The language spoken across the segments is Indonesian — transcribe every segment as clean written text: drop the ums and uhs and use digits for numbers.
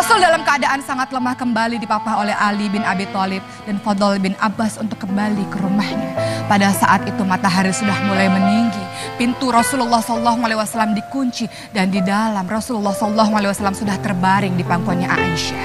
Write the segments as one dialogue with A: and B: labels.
A: Rasul dalam keadaan sangat lemah kembali dipapah oleh Ali bin Abi Thalib dan Fadl bin Abbas untuk kembali ke rumahnya. Pada saat itu matahari sudah mulai meninggi. Pintu Rasulullah SAW dikunci dan di dalam Rasulullah SAW sudah terbaring di pangkuannya Aisyah.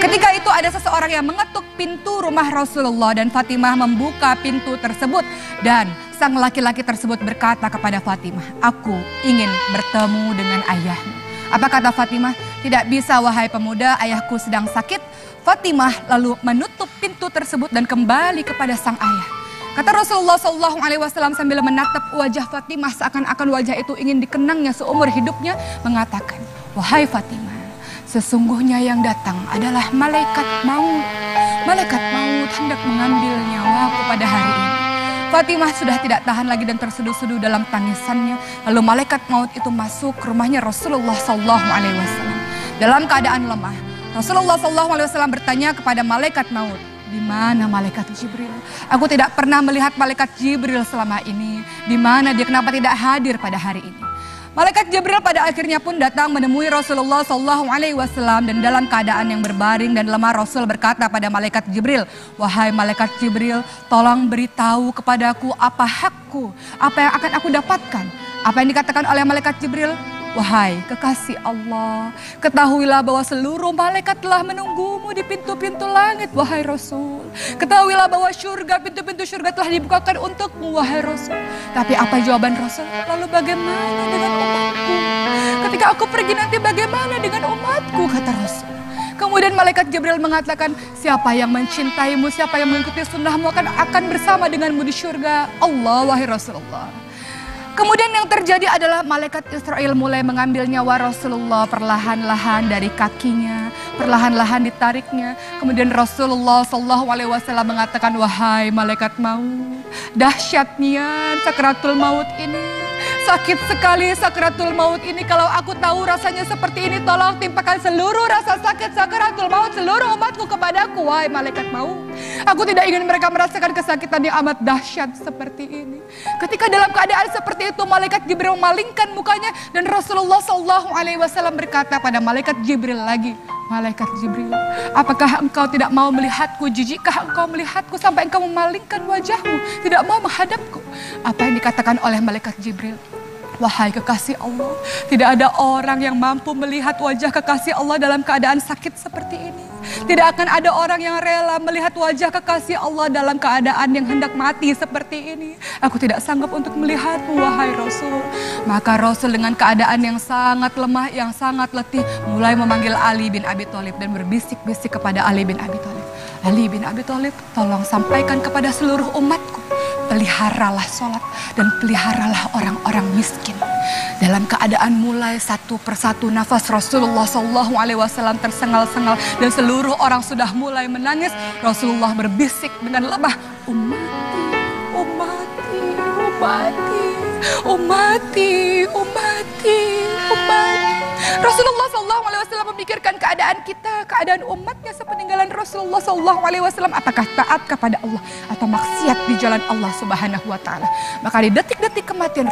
A: Ketika itu ada seseorang yang mengetuk pintu rumah Rasulullah dan Fatimah membuka pintu tersebut. Dan sang laki-laki tersebut berkata kepada Fatimah, "Aku ingin bertemu dengan ayahmu." Apa kata Fatimah? "Tidak bisa wahai pemuda, ayahku sedang sakit." Fatimah lalu menutup pintu tersebut dan kembali kepada sang ayah. Kata Rasulullah SAW sambil menatap wajah Fatimah seakan-akan wajah itu ingin dikenangnya seumur hidupnya, mengatakan, "Wahai Fatimah, sesungguhnya yang datang adalah malaikat maut. Malaikat maut hendak mengambil nyawaku pada hari ini." Fatimah sudah tidak tahan lagi dan terseduh-seduh dalam tangisannya. Lalu malaikat maut itu masuk ke rumahnya Rasulullah SAW. Dalam keadaan lemah, Rasulullah SAW bertanya kepada malaikat maut, "Di mana malaikat Jibril? Aku tidak pernah melihat malaikat Jibril selama ini. Di mana dia? Kenapa tidak hadir pada hari ini?" Malaikat Jibril pada akhirnya pun datang menemui Rasulullah SAW dan dalam keadaan yang berbaring dan lemah Rasul berkata pada malaikat Jibril, "Wahai malaikat Jibril, tolong beritahu kepadaku apa hakku, apa yang akan aku dapatkan." Apa yang dikatakan oleh malaikat Jibril? "Wahai kekasih Allah, ketahuilah bahwa seluruh malaikat telah menunggumu di pintu-pintu langit, wahai Rasul. Ketahuilah bahwa surga, pintu-pintu surga telah dibukakan untukmu, wahai Rasul." Tapi apa jawaban Rasul? "Lalu bagaimana dengan umatku? Ketika aku pergi nanti bagaimana dengan umatku?" kata Rasul. Kemudian malaikat Jibril mengatakan, "Siapa yang mencintaimu, siapa yang mengikuti sunnahmu akan bersama denganmu di surga Allah, wahai Rasulullah." Kemudian yang terjadi adalah malaikat Israel mulai mengambil nyawa Rasulullah perlahan-lahan dari kakinya, perlahan-lahan ditariknya. Kemudian Rasulullah SAW mengatakan, "Wahai malaikat maut, dahsyatnya sakaratul maut ini. Sakit sekali sakaratul maut ini. Kalau aku tahu rasanya seperti ini, tolong timpakan seluruh rasa sakit sakaratul maut seluruh umatku kepadaku, wahai malaikat maut. Aku tidak ingin mereka merasakan kesakitan yang amat dahsyat seperti ini." Ketika dalam keadaan seperti itu, malaikat Jibril memalingkan mukanya dan Rasulullah SAW berkata pada malaikat Jibril lagi, "Malaikat Jibril, apakah engkau tidak mau melihatku? Jijikkah engkau melihatku sampai engkau memalingkan wajahmu, tidak mau menghadapku?" Apa yang dikatakan oleh malaikat Jibril? "Wahai kekasih Allah, tidak ada orang yang mampu melihat wajah kekasih Allah dalam keadaan sakit seperti ini. Tidak akan ada orang yang rela melihat wajah kekasih Allah dalam keadaan yang hendak mati seperti ini. Aku tidak sanggup untuk melihatmu, wahai Rasul." Maka Rasul dengan keadaan yang sangat lemah, yang sangat letih, mulai memanggil Ali bin Abi Thalib dan berbisik-bisik kepada Ali bin Abi Thalib, "Ali bin Abi Thalib, tolong sampaikan kepada seluruh umatku, peliharalah sholat dan peliharalah orang-orang miskin." Dalam keadaan mulai satu persatu nafas Rasulullah SAW tersengal-sengal dan seluruh orang sudah mulai menangis, Rasulullah berbisik dengan lemah, "Ummati, ummati, ummati, ummati, ummati, ummati." Rasulullah SAW memikirkan keadaan kita, keadaan umatnya sepeninggalan Rasulullah SAW. Apakah taat kepada Allah atau maksiat di jalan Allah Subhanahu wa Ta'ala? Maka di detik-detik kematian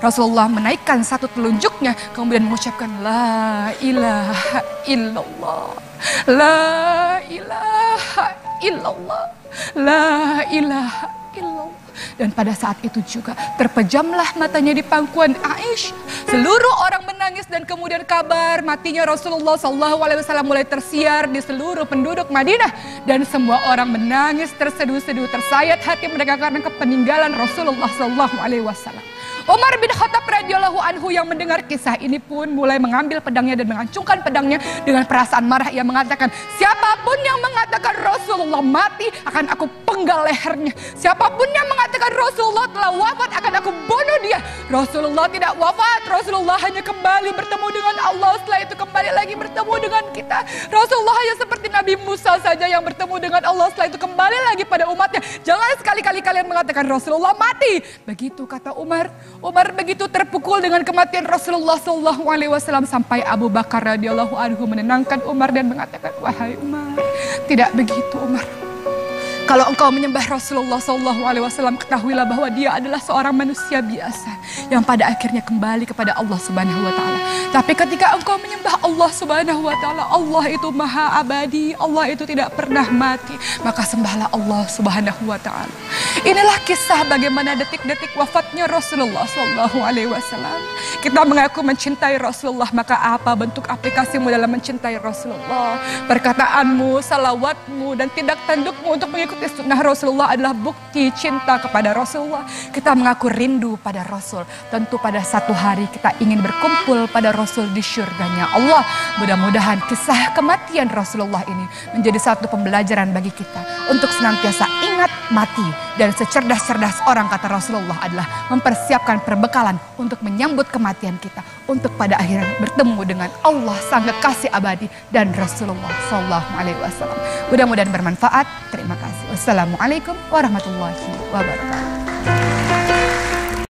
A: Rasulullah menaikkan satu telunjuknya, kemudian mengucapkan, "La ilaha illallah, la ilaha illallah, la ilaha illallah." Dan pada saat itu juga terpejamlah matanya di pangkuan Aisyah. Seluruh orang menangis dan kemudian kabar matinya Rasulullah SAW mulai tersiar di seluruh penduduk Madinah. Dan semua orang menangis terseduh-seduh, tersayat hati mereka karena kepeninggalan Rasulullah SAW. Umar bin Khattab radhiyallahu anhu yang mendengar kisah ini pun mulai mengambil pedangnya dan mengacungkan pedangnya dengan perasaan marah. Ia mengatakan, "Siapapun yang mengatakan Rasulullah mati, akan aku penggal lehernya. Siapapun yang mengatakan Rasulullah telah wafat, akan aku bunuh dia." Rasulullah tidak wafat, Rasulullah hanya kembali bertemu dengan Allah. Setelah itu kembali lagi bertemu dengan kita. Rasulullah hanya seperti Nabi Musa saja yang bertemu dengan Allah. Setelah itu kembali lagi pada umatnya. Jangan sekali-kali kalian mengatakan Rasulullah mati. Begitu kata Umar. Umar begitu terpukul dengan kematian Rasulullah SAW sampai Abu Bakar radhiyallahu anhu menenangkan Umar dan mengatakan, "Wahai Umar, tidak begitu Umar. Kalau engkau menyembah Rasulullah SAW, ketahuilah bahwa dia adalah seorang manusia biasa yang pada akhirnya kembali kepada Allah Subhanahu wa Ta'ala. Tapi ketika engkau menyembah Allah Subhanahu wa Ta'ala, Allah itu maha abadi, Allah itu tidak pernah mati, maka sembahlah Allah Subhanahu wa Ta'ala. Inilah kisah bagaimana detik-detik wafatnya Rasulullah SAW. Kita mengaku mencintai Rasulullah, maka apa bentuk aplikasimu dalam mencintai Rasulullah? Perkataanmu, salawatmu, dan tindak tandukmu untuk mengikuti sunnah Rasulullah adalah bukti cinta kepada Rasulullah. Kita mengaku rindu pada Rasul. Tentu pada satu hari kita ingin berkumpul pada Rasul di syurganya Allah. Mudah-mudahan kisah kematian Rasulullah ini menjadi satu pembelajaran bagi kita untuk senantiasa ingat mati. Dan secerdas-cerdas orang, kata Rasulullah, adalah mempersiapkan perbekalan untuk menyambut kematian kita, untuk pada akhirnya bertemu dengan Allah sang kekasih abadi dan Rasulullah SAW. Mudah-mudahan bermanfaat. Terima kasih. Wassalamualaikum warahmatullahi wabarakatuh.